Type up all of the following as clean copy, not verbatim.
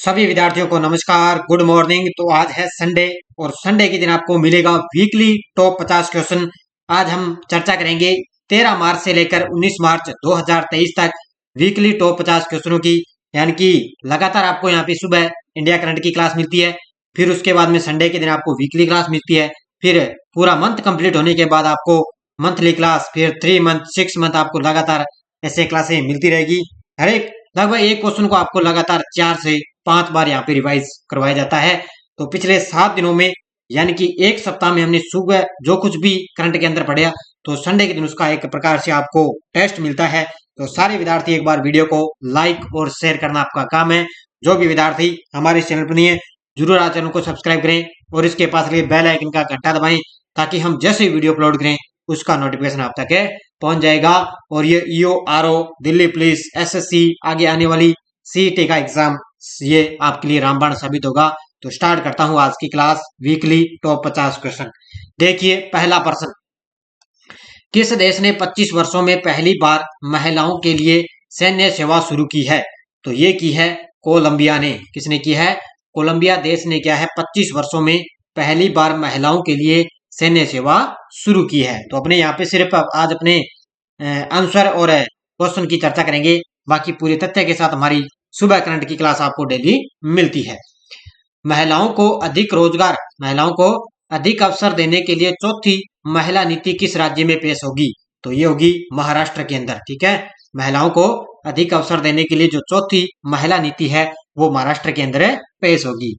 सभी विद्यार्थियों को नमस्कार, गुड मॉर्निंग। तो आज है संडे और संडे के दिन आपको मिलेगा वीकली टॉप 50 क्वेश्चन। आज हम चर्चा करेंगे 13 मार्च से लेकर 19 मार्च 2023 तक वीकली टॉप 50 क्वेश्चनों की। यानी कि लगातार आपको यहाँ पे सुबह इंडिया करंट की क्लास मिलती है, फिर उसके बाद में संडे के दिन आपको वीकली क्लास मिलती है, फिर पूरा मंथ कंप्लीट होने के बाद आपको मंथली क्लास, फिर 3 मंथ 6 मंथ आपको लगातार ऐसे क्लासें मिलती रहेगी। हर एक लगभग एक क्वेश्चन को आपको लगातार 4 से 5 बार यहाँ पे रिवाइज करवाया जाता है। तो पिछले 7 दिनों में यानी कि एक सप्ताह में हमने सुबह जो कुछ भी करंट के अंदर पढ़ा, तो संडे के दिन उसका एक प्रकार से आपको टेस्ट मिलता है। तो सारे विद्यार्थी एक बार वीडियो को लाइक और शेयर करना आपका काम है। जो भी विद्यार्थी हमारे चैनल पर नहीं है, जरूर आज चैनल को सब्सक्राइब करें और इसके पास लिए बेल आइकन का घंटा दबाएं, ताकि हम जैसे ही वीडियो अपलोड करें उसका नोटिफिकेशन आप तक पहुंच जाएगा। और ये EO RO, Delhi police, SSC, आगे आने वाली सीईटी का एग्जाम, ये आपके लिए रामबाण साबित होगा। तो स्टार्ट करता हूं आज की क्लास, वीकली टॉप 50 क्वेश्चन। देखिए पहला प्रश्न, किस देश ने 25 वर्षों में पहली बार महिलाओं के लिए सैन्य सेवा शुरू की है? तो ये की है कोलंबिया ने। किसने की है? कोलंबिया देश ने क्या है 25 वर्षों में पहली बार महिलाओं के लिए सैन्य सेवा शुरू की है। तो अपने यहाँ पे सिर्फ आज अपने आंसर और क्वेश्चन की चर्चा करेंगे, बाकी पूरे तथ्य के साथ हमारी सुबह करंट की क्लास आपको डेली मिलती है। महिलाओं को अधिक रोजगार, महिलाओं को अधिक अवसर देने के लिए चौथी महिला नीति किस राज्य में पेश होगी? तो ये होगी महाराष्ट्र के अंदर। ठीक है, महिलाओं को अधिक अवसर देने के लिए जो चौथी महिला नीति है वो महाराष्ट्र के अंदर पेश होगी।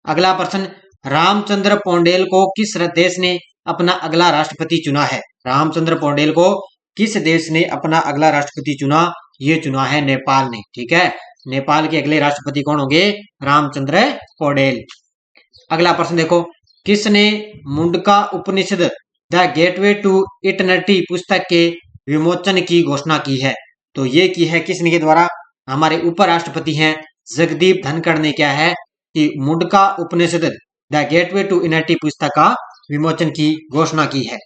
अगला प्रश्न, रामचंद्र पौंडेल को किस देश ने अपना अगला राष्ट्रपति चुना है? रामचंद्र पौंडेल को किस देश ने अपना अगला राष्ट्रपति चुना? ये चुना है नेपाल ने। ठीक है, नेपाल के अगले राष्ट्रपति कौन होंगे? रामचंद्र पौंडेल। अगला प्रश्न देखो, किसने मुंडका उपनिषद द गेटवे टू इटर्निटी पुस्तक के विमोचन की घोषणा की है? तो ये की है किसने के द्वारा? हमारे उपराष्ट्रपति हैं जगदीप धनखड़ ने क्या है कि मुंडका उपनिषद द गेटवे टू इटर्निटी पुस्तक का विमोचन की घोषणा की है।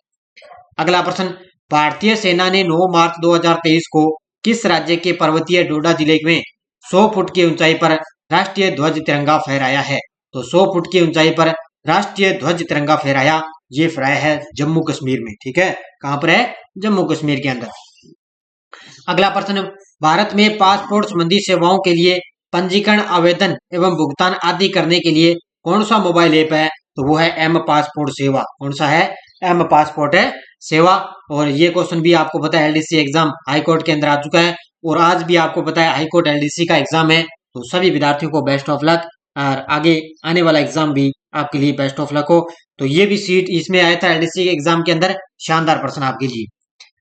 अगला प्रश्न, भारतीय सेना ने 9 मार्च 2023 को किस राज्य के पर्वतीय डोडा जिले में 100 फुट की ऊंचाई पर राष्ट्रीय ध्वज तिरंगा फहराया है? तो 100 फुट की ऊंचाई पर राष्ट्रीय ध्वज तिरंगा फहराया, ये फहराया है जम्मू कश्मीर में। ठीक है, कहां पर है? जम्मू कश्मीर के अंदर। अगला प्रश्न, भारत में पासपोर्ट संबंधी सेवाओं के लिए पंजीकरण, आवेदन एवं भुगतान आदि करने के लिए कौन सा मोबाइल ऐप है? तो वो है एम पासपोर्ट सेवा। कौन सा है? एम पासपोर्ट है सेवा। और ये क्वेश्चन भी आपको पता है एलडीसी एग्जाम हाईकोर्ट के अंदर आ चुका है, और आज भी आपको पता है हाईकोर्ट एलडीसी का एग्जाम है। तो सभी विद्यार्थियों को बेस्ट ऑफ लक, और आगे आने वाला एग्जाम भी आपके लिए बेस्ट ऑफ लक हो। तो ये भी सीट इसमें आया था एलडीसी के एग्जाम के अंदर, शानदार प्रश्न आपके लिए।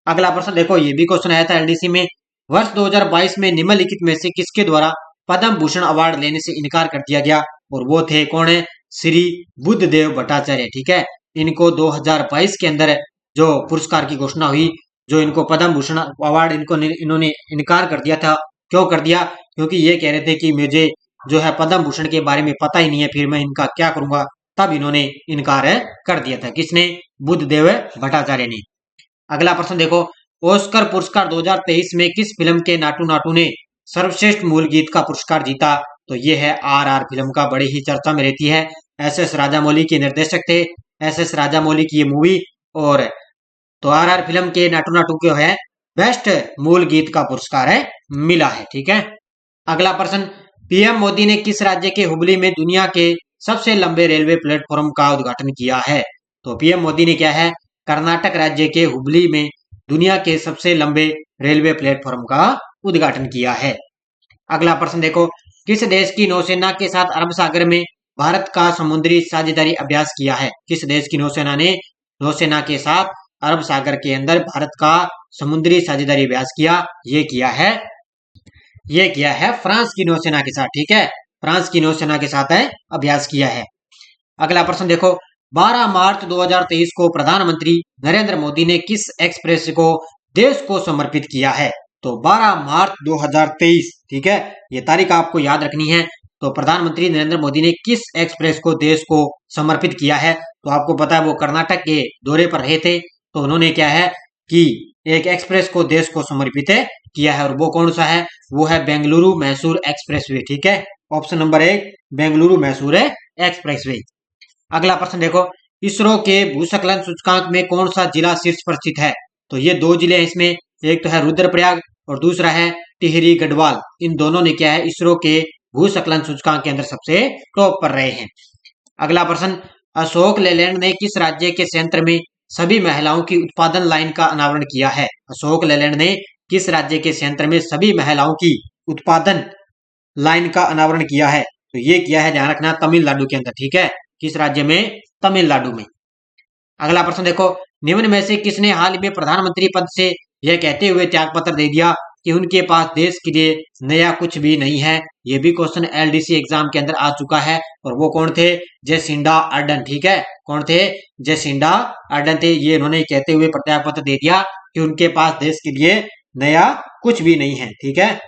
अगला प्रश्न देखो, ये भी क्वेश्चन आया था एलडीसी में, वर्ष 2022 में निम्नलिखित में से किसके द्वारा पद्म भूषण अवार्ड लेने से इनकार कर दिया गया? और वो थे कौन है? श्री बुद्धदेव भट्टाचार्य। ठीक है, इनको 2022 के अंदर जो पुरस्कार की घोषणा हुई, जो इनको पद्म भूषण अवार्ड इन्होंने इनकार कर दिया था। क्यों कर दिया? क्योंकि ये कह रहे थे कि मुझे जो है पद्म भूषण के बारे में पता ही नहीं है, फिर मैं इनका क्या करूंगा, तब इन्होंने इनकार कर दिया था। किसने? बुद्धदेव भट्टाचार्य ने। अगला प्रश्न देखो, ऑस्कर पुरस्कार 2023 में किस फिल्म के नाटू नाटू ने सर्वश्रेष्ठ मूल गीत का पुरस्कार जीता? तो ये है आरआर फिल्म का, बड़ी ही चर्चा में रहती है। एस राजामौली के निर्देशक थे, एस राजामौली की ये मूवी। और तो आरआर फिल्म के नाटू नाटू को है बेस्ट मूल गीत का पुरस्कार है मिला है। ठीक है, अगला प्रश्न, पीएम मोदी ने किस राज्य के हुबली में दुनिया के सबसे लंबे रेलवे प्लेटफॉर्म का उद्घाटन किया है? तो पीएम मोदी ने क्या है कर्नाटक राज्य के हुबली में दुनिया के सबसे लंबे रेलवे प्लेटफॉर्म का उद्घाटन किया है। अगला प्रश्न देखो, किस देश की नौसेना के साथ अरब सागर में भारत का समुद्री साझेदारी अभ्यास किया है? किस देश की नौसेना ने नौसेना के साथ अरब सागर के अंदर भारत का समुद्री साझेदारी अभ्यास किया? ये किया है फ्रांस की नौसेना के साथ। ठीक है, फ्रांस की नौसेना के साथ है अभ्यास किया है। अगला प्रश्न देखो, 12 मार्च 2023 को प्रधानमंत्री नरेंद्र मोदी ने किस एक्सप्रेस को देश को समर्पित किया है? तो 12 मार्च 2023, ठीक है, ये तारीख आपको याद रखनी है। तो प्रधानमंत्री नरेंद्र मोदी ने किस एक्सप्रेस को देश को समर्पित किया है? तो आपको पता है वो कर्नाटक के दौरे पर रहे थे, तो उन्होंने क्या है कि एक एक्सप्रेस को देश को समर्पित किया है, और वो कौन सा है? वो है बेंगलुरु मैसूर एक्सप्रेसवे। ठीक है, option number 1 Bengaluru Mysore expressway. अगला प्रश्न देखो, इसरो के भूस्खलन सूचकांक में कौन सा जिला शीर्ष पर स्थित है? तो ये दो जिले हैं इसमें, एक तो है रुद्रप्रयाग और दूसरा है टिहरी गढ़वाल। इन दोनों ने क्या है, इसरो के भूस्खलन सूचकांक के अंदर सबसे टॉप पर रहे हैं। अगला प्रश्न, अशोक लेलैंड ने किस राज्य के संयंत्र में सभी महिलाओं की उत्पादन लाइन का अनावरण किया है? अशोक लेलैंड ने किस राज्य के संयंत्र में सभी महिलाओं की उत्पादन लाइन का अनावरण किया है? तो ये किया है, ध्यान रखना, तमिलनाडु के अंदर। ठीक है, किस राज्य में? तमिलनाडु में। अगला प्रश्न देखो, निम्न में से किसने हाल ही में प्रधानमंत्री पद से यह कहते हुए त्यागपत्र दे दिया कि उनके पास देश के लिए नया कुछ भी नहीं है? ये भी क्वेश्चन एलडीसी एग्जाम के अंदर आ चुका है, और वो कौन थे? Jacinda Ardern. ठीक है, कौन थे? जेसिंडा अर्डन थे। ये इन्होंने कहते हुए त्यागपत्र दे दिया कि उनके पास देश के लिए नया कुछ भी नहीं है। ठीक है,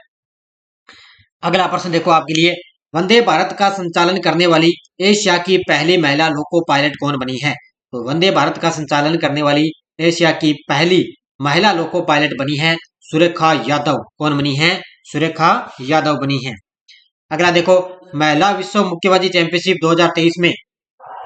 अगला प्रश्न देखो आपके लिए, वंदे भारत का संचालन करने वाली एशिया की पहली महिला लोको पायलट कौन बनी है? तो वंदे भारत का संचालन करने वाली एशिया की पहली महिला लोको पायलट बनी है सुरेखा यादव। कौन बनी है? सुरेखा यादव बनी है। अगला देखो, महिला विश्व मुक्केबाजी चैंपियनशिप 2023 में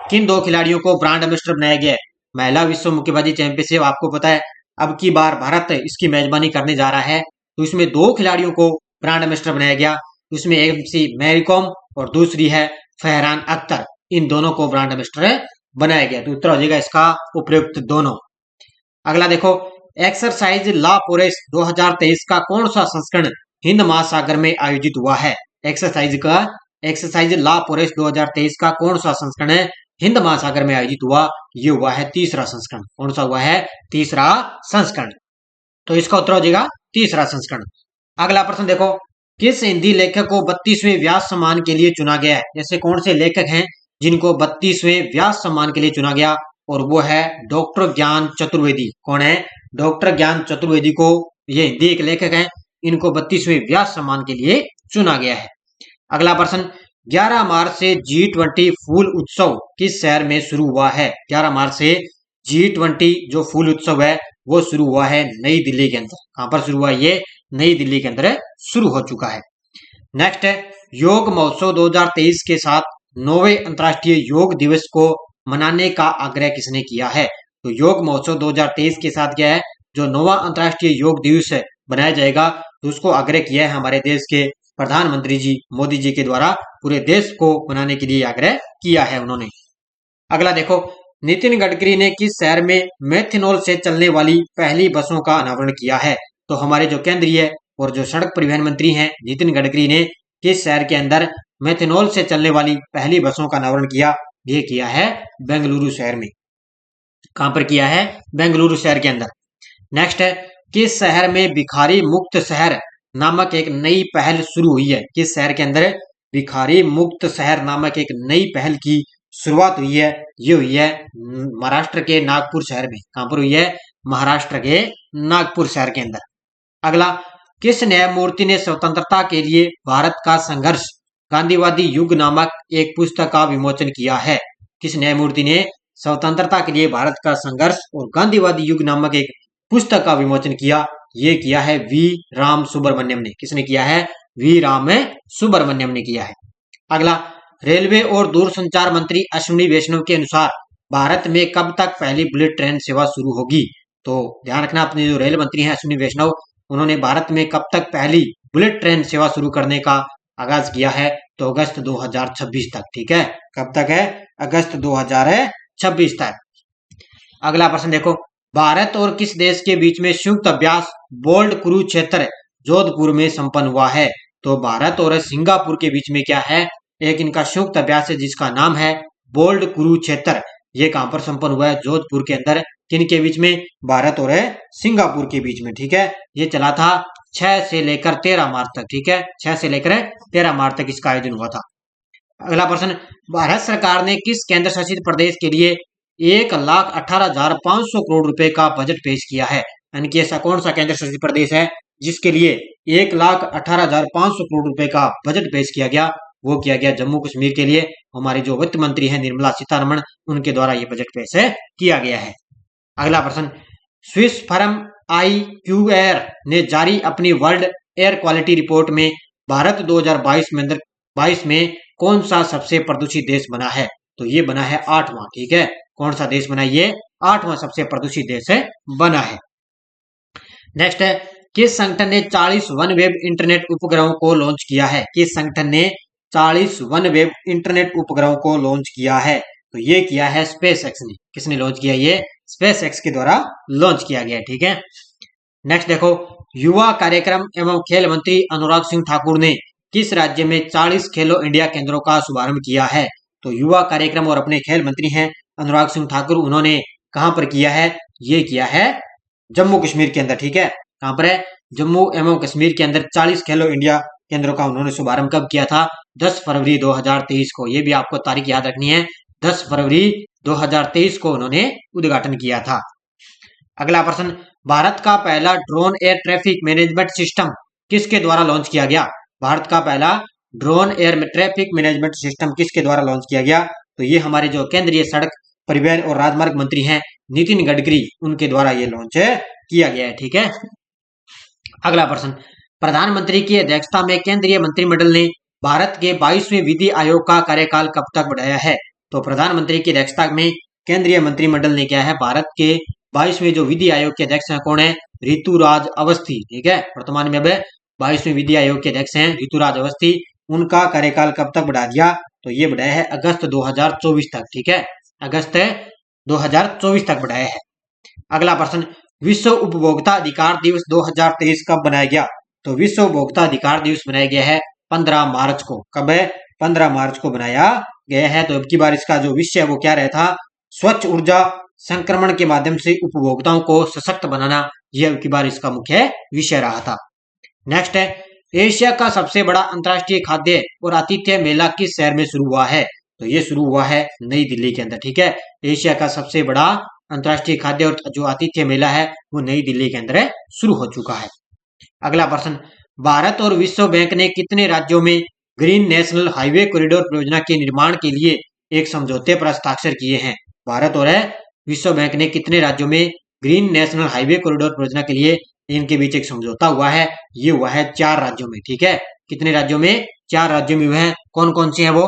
किन दो खिलाड़ियों को ब्रांड एम्बेसडर बनाया गया है? महिला विश्व मुक्केबाजी चैंपियनशिप आपको पता है अब की बार भारत इसकी मेजबानी करने जा रहा है, तो इसमें दो खिलाड़ियों को ब्रांड एम्बेसडर बनाया गया। उसमें एक सी मैरी कॉम और दूसरी है फहरान अख्तर। इन दोनों को ब्रांड एम्बेसडर बनाया गया, तो उत्तर हो जाएगा इसका उपयुक्त दोनों। अगला देखो, एक्सरसाइज ला पोरेस 2023 का कौन सा संस्करण हिंद महासागर में आयोजित हुआ है? एक्सरसाइज ला पोरेस 2023 का कौन सा संस्करण है हिंद महासागर में आयोजित हुआ? ये हुआ है तीसरा संस्करण। कौन सा हुआ है? तीसरा संस्करण। तो इसका उत्तर हो जाएगा तीसरा संस्करण। अगला प्रश्न देखो, किस हिंदी लेखक को 32वें व्यास सम्मान के लिए चुना गया है? जैसे कौन से लेखक हैं जिनको 32वें व्यास सम्मान के लिए चुना गया? और वो है डॉक्टर ज्ञान चतुर्वेदी। कौन है? डॉक्टर ज्ञान चतुर्वेदी को, ये हिंदी एक लेखक हैं, इनको 32वें व्यास सम्मान के लिए चुना गया है। अगला प्रश्न, 11 मार्च से G20 फूल उत्सव किस शहर में शुरू हुआ है? 11 मार्च से G20 जो फूल उत्सव है वो शुरू हुआ है नई दिल्ली के अंदर। कहां पर शुरू हुआ? ये नई दिल्ली के अंदर शुरू हो चुका है। नेक्स्ट है, योग महोत्सव 2023 के साथ 9वें अंतर्राष्ट्रीय योग दिवस को मनाने का आग्रह किसने किया है? तो योग महोत्सव 2023 के साथ क्या है, जो 9वां अंतर्राष्ट्रीय योग दिवस है बनाया जाएगा, तो उसको आग्रह किया है हमारे देश के प्रधानमंत्री जी मोदी जी के द्वारा। पूरे देश को मनाने के लिए आग्रह किया है उन्होंने। अगला देखो, नितिन गडकरी ने किस शहर में मेथनॉल से चलने वाली पहली बसों का अनावरण किया है? तो हमारे जो केंद्रीय और जो सड़क परिवहन मंत्री हैं नितिन गडकरी ने किस शहर के अंदर मेथनॉल से चलने वाली पहली बसों का अनावरण किया? ये किया है बेंगलुरु शहर में। कहां पर किया है? बेंगलुरु शहर के अंदर। नेक्स्ट है, किस शहर में भिखारी मुक्त शहर नामक एक नई पहल शुरू हुई है? किस शहर के अंदर भिखारी मुक्त शहर नामक एक नई पहल की शुरुआत हुई है? ये हुई है महाराष्ट्र के नागपुर शहर में। कहां पर हुई है? महाराष्ट्र के नागपुर शहर के अंदर। अगला, किस न्यायमूर्ति ने स्वतंत्रता के लिए भारत का संघर्ष गांधीवादी युग नामक एक पुस्तक का विमोचन किया है? किस न्यायमूर्ति ने स्वतंत्रता के लिए भारत का संघर्ष और गांधीवादी युग नामक एक पुस्तक का विमोचन किया? ये किया है वी राम सुब्रमण्यम ने। किसने किया है? वी राम सुब्रमण्यम ने किया है। अगला, रेलवे और दूरसंचार मंत्री अश्विनी वैष्णव के अनुसार भारत में कब तक पहली बुलेट ट्रेन सेवा शुरू होगी? तो ध्यान रखना, अपने जो रेल मंत्री हैं अश्विनी वैष्णव, उन्होंने भारत में कब तक पहली बुलेट ट्रेन सेवा शुरू करने का आगाज किया है? तो अगस्त 2026 तक। ठीक है, कब तक है? अगस्त 2026 तक। अगला प्रश्न देखो, भारत और किस देश के बीच में संयुक्त अभ्यास बोल्ड कुरुक्षेत्र जोधपुर में संपन्न हुआ है? तो भारत और सिंगापुर के बीच में क्या है? एक इनका संयुक्त अभ्यास है जिसका नाम है बोल्ड कुरुक्षेत्र। ये कहां पर संपन्न हुआ है? जोधपुर के अंदर। किन के बीच में? भारत और सिंगापुर के बीच में। ठीक है, ये चला था 6 से लेकर 13 मार्च तक। ठीक है, 6 से लेकर 13 मार्च तक इसका आयोजन हुआ था। अगला प्रश्न, भारत सरकार ने किस केंद्र शासित प्रदेश के लिए 1,18,500 करोड़ रुपए का बजट पेश किया है? यानी कि ऐसा कौन सा केंद्र शासित प्रदेश है जिसके लिए 1,18,500 करोड़ रुपए का बजट पेश किया गया? वो किया गया जम्मू कश्मीर के लिए। हमारी जो वित्त मंत्री है निर्मला सीतारमण, उनके द्वारा ये बजट पेश किया गया है। अगला प्रश्न, स्विस फर्म IQAir ने जारी अपनी वर्ल्ड एयर क्वालिटी रिपोर्ट में भारत 2022 में कौन सा सबसे प्रदूषित देश बना है? तो ये बना है 8वां। ठीक है, कौन सा देश बना? ये 8वां सबसे प्रदूषित देश है बना है। नेक्स्ट है, किस संगठन ने 40 वन वेब इंटरनेट उपग्रहों को लॉन्च किया है? किस संगठन ने 40 वन वेब इंटरनेट उपग्रहों को लॉन्च किया है? तो ये किया है स्पेस एक्स ने। किसने लॉन्च किया? ये स्पेस एक्स के द्वारा लॉन्च किया गया। ठीक है, नेक्स्ट देखो, युवा कार्यक्रम एवं खेल मंत्री अनुराग सिंह ठाकुर ने किस राज्य में 40 खेलो इंडिया केंद्रों का शुभारंभ किया है? तो युवा कार्यक्रम और अपने खेल मंत्री हैं अनुराग सिंह ठाकुर, उन्होंने कहां पर किया है? ये किया है जम्मू कश्मीर के अंदर। ठीक है, कहां पर है? जम्मू एवं कश्मीर के अंदर 40 खेलो इंडिया केंद्रों का उन्होंने शुभारंभ कब किया था? 10 फरवरी 2023 को। ये भी आपको तारीख याद रखनी है, 10 फरवरी 2023 को उन्होंने उद्घाटन किया था। अगला प्रश्न, भारत का पहला drone air traffic management system किसके द्वारा लॉन्च किया गया? भारत का पहला drone air traffic management system किसके द्वारा लॉन्च किया गया? तो ये हमारे जो केंद्रीय सड़क परिवहन और राजमार्ग मंत्री हैं नितिन गडकरी, उनके द्वारा ये लॉन्च किया गया है। ठीक है, अगला प्रश्न, प्रधानमंत्री की अध्यक्षता में केंद्रीय मंत्रिमंडल ने भारत के 22वें विधि आयोग का कार्यकाल कब तक बढ़ाया है? तो प्रधानमंत्री की अध्यक्षता में केंद्रीय मंत्रिमंडल ने क्या है? भारत के 22वें जो विधि आयोग के अध्यक्ष हैं कौन है? ऋतुराज अवस्थी। ठीक है, वर्तमान में अब 22वें विधि आयोग के अध्यक्ष हैं ऋतुराज अवस्थी। उनका कार्यकाल कब तक बढ़ा दिया? तो ये बढ़ाया है अगस्त 2024 तक। ठीक है, अगस्त 2024 तक बढ़ाया है। अगला प्रश्न, विश्व उपभोक्ता अधिकार दिवस 2023 कब बनाया गया? तो विश्व उपभोक्ता अधिकार दिवस बनाया गया है 15 मार्च को। कब है? 15 मार्च को बनाया गया है। तो अब की बार इसका जो विषय है वो क्या रहता? स्वच्छ ऊर्जा संक्रमण के माध्यम से उपभोक्ताओं को सशक्त बनाना, यह अब की बार इसका मुख्य विषय रहा था। नेक्स्ट है, एशिया का सबसे बड़ा अंतर्राष्ट्रीय खाद्य और आतिथ्य मेला किस शहर में शुरू हुआ है? तो ये शुरू हुआ है नई दिल्ली के अंदर। ठीक है, एशिया का सबसे बड़ा अंतर्राष्ट्रीय खाद्य और जो आतिथ्य मेला है वो नई दिल्ली के अंदर शुरू हो चुका है। अगला प्रश्न, भारत और विश्व बैंक ने कितने राज्यों में ग्रीन नेशनल हाईवे कॉरिडोर परियोजना के निर्माण के लिए एक समझौते पर हस्ताक्षर किए हैं? भारत और विश्व बैंक ने कितने राज्यों में ग्रीन नेशनल हाईवे कॉरिडोर परियोजना के लिए इनके बीच एक समझौता हुआ है? ये हुआ है 4 राज्यों में। ठीक है, कितने राज्यों में? 4 राज्यों में हुए हैं। कौन कौन से हैं वो?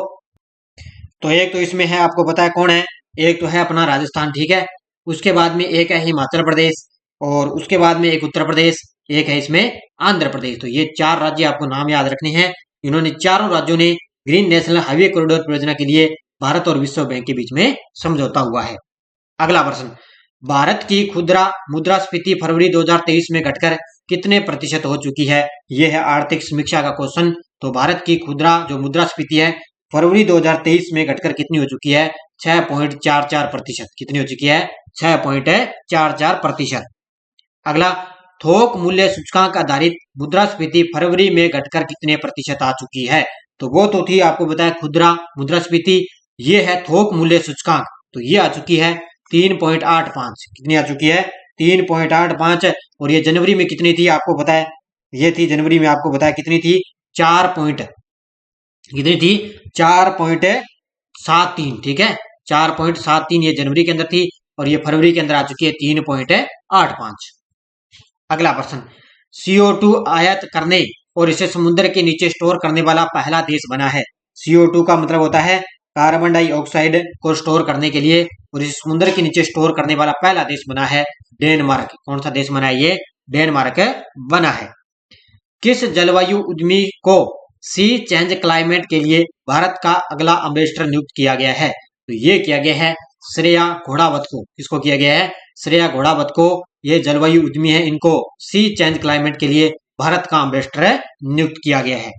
तो एक तो इसमें है, आपको पता है कौन है? एक तो है अपना राजस्थान। ठीक है, उसके बाद में एक है हिमाचल प्रदेश, और उसके बाद में एक उत्तर प्रदेश, एक है इसमें आंध्र प्रदेश। तो ये 4 राज्य आपको नाम याद रखने हैं। इन्होंने चारों राज्यों ने ग्रीन नेशनल हाईवे कॉरिडोर परियोजना के लिए भारत और विश्व बैंक के बीच में समझौता हुआ है। अगला प्रश्न, भारत की खुदरा मुद्रास्फीति फरवरी 2023 में घटकर कितने प्रतिशत हो चुकी है? यह है आर्थिक समीक्षा का क्वेश्चन। तो भारत की खुदरा जो मुद्रास्फीति है फरवरी 2023 में घटकर कितनी हो चुकी है? 6.44%। कितनी हो चुकी है? 6.44%। अगला, थोक मूल्य सूचकांक आधारित मुद्रास्फीति फरवरी में घटकर कितने प्रतिशत आ चुकी है? तो वो तो थी, आपको बताया खुदरा मुद्रास्फीति, ये है थोक मूल्य सूचकांक। तो ये आ चुकी है 3.85। कितनी आ चुकी है? 3.85। और ये जनवरी में कितनी थी आपको पता है? ये थी जनवरी में, आपको बताया कितनी थी? 4.73। ठीक है, 4.73 ये जनवरी के अंदर थी, और ये फरवरी के अंदर आ चुकी है 3.85। अगला प्रश्न, CO2 आयात करने और इसे समुद्र के नीचे स्टोर करने वाला पहला देश बना है। CO2 का मतलब होता है कार्बन डाइऑक्साइड को स्टोर करने के लिए, और इसे समुद्र के नीचे स्टोर करने वाला पहला देश बना है डेनमार्क। कौन सा देश बना है? ये डेनमार्क बना है। किस जलवायु उद्यमी को सी चेंज क्लाइमेट के लिए भारत का अगला एम्बेसडर नियुक्त किया गया है? तो ये किया गया है श्रेया घोड़ावत को। किसको किया गया है? श्रेया घोड़ावत को। ये जलवायु उद्यमी है, इनको सी चेंज क्लाइमेट के लिए भारत का एम्बेसडर नियुक्त किया गया है।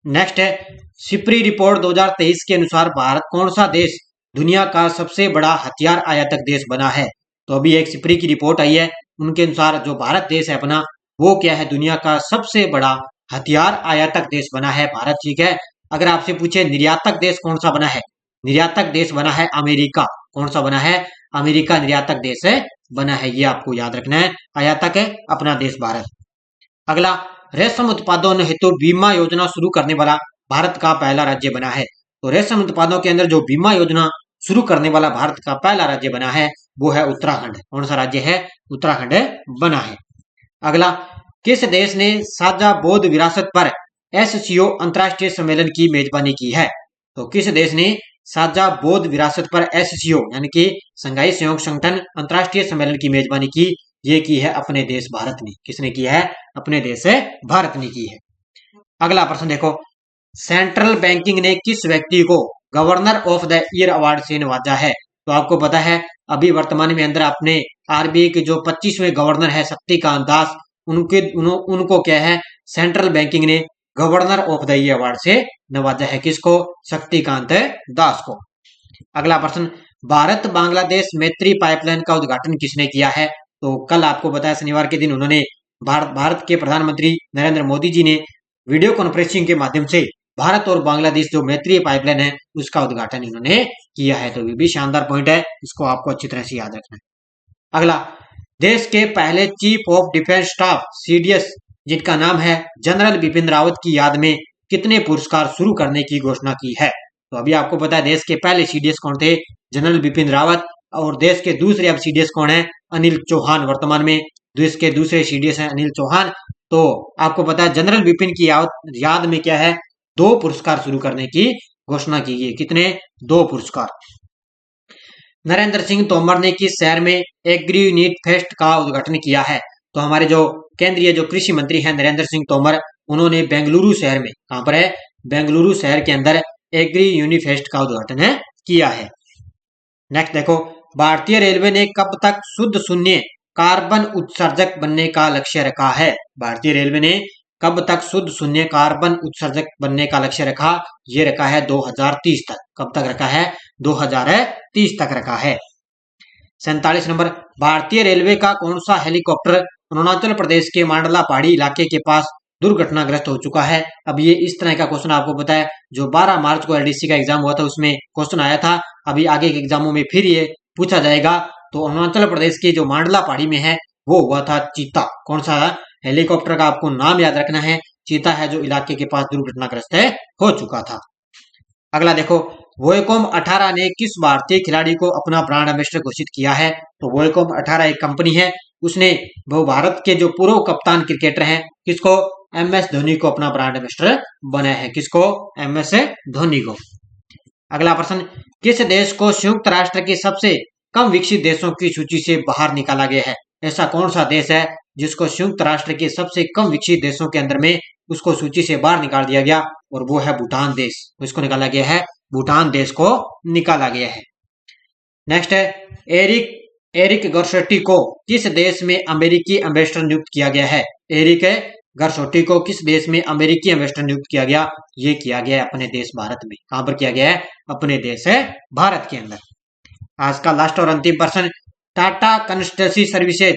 नेक्स्ट है, सिप्री रिपोर्ट 2023 के अनुसार भारत कौन सा देश दुनिया का सबसे बड़ा हथियार आयातक देश बना है? तो अभी एक सिप्री की रिपोर्ट आई है, उनके अनुसार जो भारत देश है अपना, वो क्या है? दुनिया का सबसे बड़ा हथियार आयातक देश बना है भारत। ठीक है, अगर आपसे पूछे निर्यातक देश कौन सा बना है? निर्यातक देश बना है अमेरिका। कौन सा बना है? अमेरिका निर्यातक देश है बना है, ये आपको याद रखना है। आयातक है अपना देश भारत। अगला, रेशम उत्पादों हेतु बीमा योजना शुरू करने वाला भारत का पहला राज्य बना है। तो रेशम उत्पादों के अंदर जो बीमा योजना शुरू करने वाला भारत का पहला राज्य बना है वो है उत्तराखंड। कौन सा राज्य है? उत्तराखंड बना है। अगला, किस देश ने साझा बौद्ध विरासत पर एससीओ अंतर्राष्ट्रीय सम्मेलन की मेजबानी की है? तो किस देश ने साझा बौद्ध विरासत पर एससीओ यानी कि संघाई सहयोग संगठन अंतर्राष्ट्रीय सम्मेलन की मेजबानी की? ये की है अपने देश भारत ने। किसने की है? अपने देश से भारत ने की है। अगला प्रश्न देखो, सेंट्रल बैंकिंग ने किस व्यक्ति को governor of the year award से नवाजा है? तो आपको पता है अभी वर्तमान में अंदर अपने आरबीआई के जो 25वें गवर्नर है शक्तिकांत दास, उनको क्या है सेंट्रल बैंकिंग ने governor of the year award से नवाजा है। किसको? शक्तिकांत दास को। अगला प्रश्न, भारत बांग्लादेश मैत्री पाइपलाइन का उद्घाटन किसने किया है? तो कल आपको बताया शनिवार के दिन उन्होंने भारत के प्रधानमंत्री नरेंद्र मोदी जी ने वीडियो कॉन्फ्रेंसिंग के माध्यम से भारत और बांग्लादेश जो मैत्री पाइपलाइन है उसका उद्घाटन इन्होंने किया है। तो ये भी शानदार पॉइंट है, इसको आपको अच्छी तरह से याद रखना है। अगला, देश के पहले chief of defence staff CDS जिनका नाम है जनरल बिपिन रावत की याद में कितने पुरस्कार शुरू करने की घोषणा की है? तो अभी आपको पता है देश के पहले सीडीएस कौन थे? जनरल बिपिन रावत। और देश के दूसरे अब सीडीएस कौन है? अनिल चौहान। वर्तमान में देश के दूसरे सीडीएस हैं अनिल चौहान। तो आपको पता है जनरल बिपिन की याद में क्या है 2 पुरस्कार शुरू करने की घोषणा की गई। कितने? 2 पुरस्कार। नरेंद्र सिंह तोमर ने किस शहर में एग्री यूनिट फेस्ट का उद्घाटन किया है? तो हमारे जो केंद्रीय जो कृषि मंत्री हैं नरेंद्र सिंह तोमर, उन्होंने बेंगलुरु शहर में, कहां पर है? बेंगलुरु शहर के अंदर एग्री यूनिट फेस्ट का उद्घाटन किया है। नेक्स्ट देखो, भारतीय रेलवे ने कब तक शुद्ध शून्य कार्बन उत्सर्जक बनने का लक्ष्य रखा है? भारतीय रेलवे ने कब तक शुद्ध शून्य कार्बन उत्सर्जक बनने का लक्ष्य रखा? ये रखा है 2030 तक। कब तक रखा है? 2030 तक रखा है। 47 नंबर, भारतीय रेलवे का कौन सा हेलीकॉप्टर अरुणाचल प्रदेश के मांडला पहाड़ी इलाके के पास दुर्घटनाग्रस्त हो चुका है? अब ये इस तरह का क्वेश्चन आपको पता है, जो 12 मार्च को एलडीसी का एग्जाम हुआ था उसमें क्वेश्चन आया था। अभी आगे के एग्जामों में फिर ये पूछा जाएगा। तो अरुणाचल प्रदेश के जो मांडला पहाड़ी में है वो हुआ था चीता। कौन सा हेलीकॉप्टर का आपको नाम याद रखना है? चीता है, जो इलाके के पास दुर्घटनाग्रस्त हो चुका था। अगला देखो, वोएकॉम 18 ने किस भारतीय खिलाड़ी को अपना ब्रांड एम्बेसडर घोषित किया है? तो वोएकॉम 18 एक कंपनी है, उसने वो भारत के जो पूर्व कप्तान क्रिकेटर हैं किसको? एमएस धोनी को अपना ब्रांड एम्बेसडर बनाया है। किसको? एमएस धोनी को। अगला प्रश्न, किस देश को संयुक्त राष्ट्र के सबसे कम विकसित देशों की सूची से बाहर निकाला गया है? ऐसा कौन सा देश है जिसको संयुक्त राष्ट्र के सबसे कम विकसित देशों के अंदर में उसको सूची से बाहर निकाल दिया गया? और वो है भूटान देश। इसको निकाला गया है, भूटान देश को निकाला गया है। नेक्स्ट है, एरिक गर्शोटी को किस देश में अमेरिकी एम्बेसडर नियुक्त किया गया है? एरिक गर्शोटी को किस देश में अमेरिकी एम्बेसडर नियुक्त किया गया? ये किया गया है अपने देश भारत में। कहां पर किया गया है? अपने देश है भारत के अंदर। आज का लास्ट और अंतिम प्रश्न, टाटा कंसल्टेंसी सर्विसेज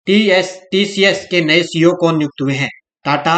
टीसीएस के नए सीईओ कौन नियुक्त हुए हैं? टाटा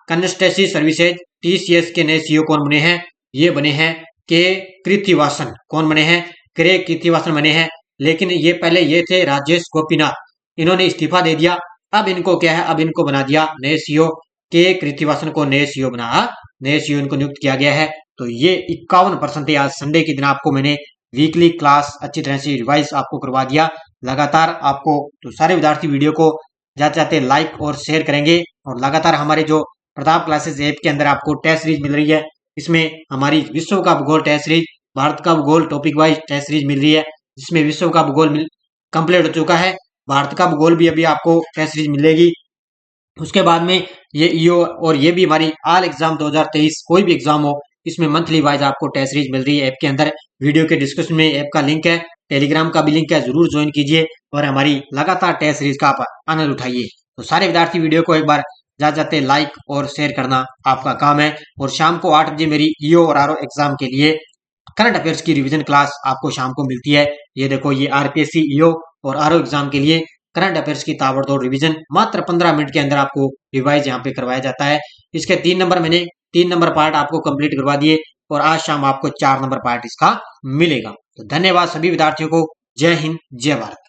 कंसल्टेंसी सर्विसेज टीसीएस के नए सीईओ कौन बने हैं? ये बने हैं के कृतिवासन। कौन बने हैं? के कृतिवासन बने हैं। लेकिन ये पहले ये थे राजेश गोपीनाथ, इन्होंने इस्तीफा दे दिया। अब इनको क्या है? अब इनको बना दिया नए सीईओ। के कृतिवासन को नए सीईओ इनको नियुक्त किया गया है। तो ये 51% थे। आज संडे के दिन आपको मैंने वीकली क्लास अच्छी तरह से रिवाइज आपको करवा दिया। लगातार आपको तो सारे विद्यार्थी वीडियो को जाते जाते लाइक और शेयर करेंगे। और लगातार हमारे जो प्रताप क्लासेस ऐप के अंदर आपको टेस्ट सीरीज मिल रही है, इसमें हमारी विश्व का भूगोल टेस्ट सीरीज, भारत का भूगोल टॉपिक वाइज टेस्ट सीरीज मिल रही है, जिसमें विश्व का भूगोल कंप्लीट हो चुका है। भारत का भूगोल भी अभी आपको टेस्ट सीरीज मिलेगी। उसके बाद में ये ईओ और ये भी हमारी ऑल एग्जाम 2023 कोई भी एग्जाम हो, इसमें मंथली वाइज आपको टेस्ट सीरीज मिल रही है ऐप के अंदर। वीडियो के डिस्क्रिप्शन में ऐप का लिंक है, टेलीग्राम का भी लिंक है, जरूर ज्वाइन कीजिए और हमारी लगातार टेस्ट सीरीज का आप आनंद उठाइए। तो सारे विद्यार्थी वीडियो को एक बार जाते लाइक और शेयर करना आपका काम है। और शाम को 8 बजे मेरी ईओ और आरओ एग्जाम के लिए करंट अफेयर्स की रिवीजन क्लास आपको शाम को मिलती है। ये देखो, ये आरपीएससी ईओ और आरओ एग्जाम के लिए करंट अफेयर्स की ताबड़तोड़ रिवीजन मात्र 15 मिनट के अंदर आपको रिवाइज यहाँ पे करवाया जाता है। इसके 3 नंबर मैंने 3 नंबर पार्ट आपको कंप्लीट करवा दिए और आज शाम आपको 4 नंबर पार्ट इसका मिलेगा। तो धन्यवाद सभी विद्यार्थियों को। जय हिंद, जय भारत।